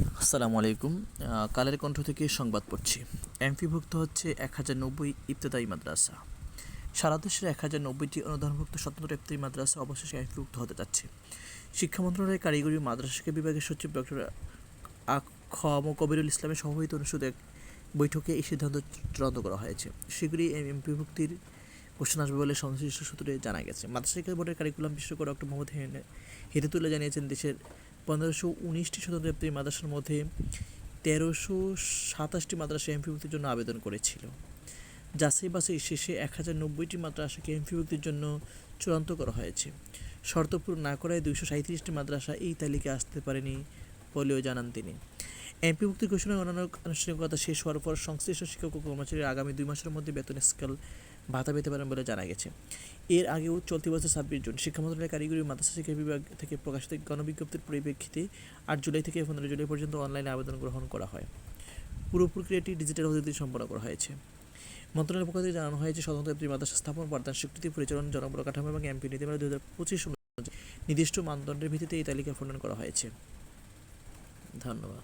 আসসালামু আলাইকুম। কালের কণ্ঠ থেকে সংবাদ পড়ছি। এমপিভুক্ত হচ্ছে 1090 ইবতেদায়ী মাদ্রাসা। সারা দেশের 1090টি অনুদানভুক্ত স্বতন্ত্র ইবতেদায়ী মাদ্রাসা অবশেষে এমপিভুক্ত হতে যাচ্ছে। শিক্ষা মন্ত্রণালয়ের কারিগরি মাদ্রাসা শিক্ষা বিভাগের সচিব ডক্টর কবিরুল ইসলামের সভাপতিত্বে অনুষ্ঠিত এক বৈঠকে এই সিদ্ধান্ত চূড়ান্ত করা হয়েছে। শীঘ্রই এমপিভুক্তির ঘোষণা আসবে বলে সংশ্লিষ্ট সূত্রে জানা গেছে। মাদ্রাসা শিক্ষা বোর্ডের কারিকুলাম বিশেষজ্ঞ ডক্টর মোহাম্মদ হেদায়েতুল্লাহ জানিয়েছেন, দেশের 1519টি স্বতন্ত্র ইবতেদায়ী মাদ্রাসার মধ্যে 1327টি মাদ্রাসা এমপিভুক্তির জন্য আবেদন করেছিল। যাচাই বাছাই শেষে 1090টি মাদ্রাসাকে এমপিভুক্তির জন্য চূড়ান্ত করা হয়েছে। শর্ত পূরণ না করায় 237টি মাদ্রাসা এই তালিকায় আসতে পারেনি বলেও জানান তিনি। এমপিভুক্তির ঘোষণায় অন্যান্য আনুষ্ঠানিকতা শেষ হওয়ার পর সংশ্লিষ্ট শিক্ষক ও কর্মচারীরা আগামী 2 মাসের মধ্যে বেতন স্কেল ভাতা পেতে পারেন বলে জানা গেছে। এর আগেও চলতি বছর 26 জুন শিক্ষা মন্ত্রণালয়ের কারিগরি মাদ্রাসা শিক্ষা বিভাগ থেকে প্রকাশিত গণবিজ্ঞপ্তির পরিপ্রেক্ষিতে 8 জুলাই থেকে 15 জুলাই পর্যন্ত অনলাইনে আবেদন গ্রহণ করা হয়। পুরো প্রক্রিয়াটি ডিজিটাল পদ্ধতিতে সম্পন্ন করা হয়েছে। মন্ত্রণালয়ের পক্ষ থেকে জানানো হয়েছে, স্বতন্ত্র ইবতেদায়ী মাদ্রাসা স্থাপন, পাঠদান, স্বীকৃতি, পরিচালনা, জনবল কাঠামো এবং এমপি নীতিমালা 2025 অনুযায়ী নির্দিষ্ট মানদণ্ডের ভিত্তিতে এই তালিকা প্রণয়ন করা হয়েছে। ধন্যবাদ।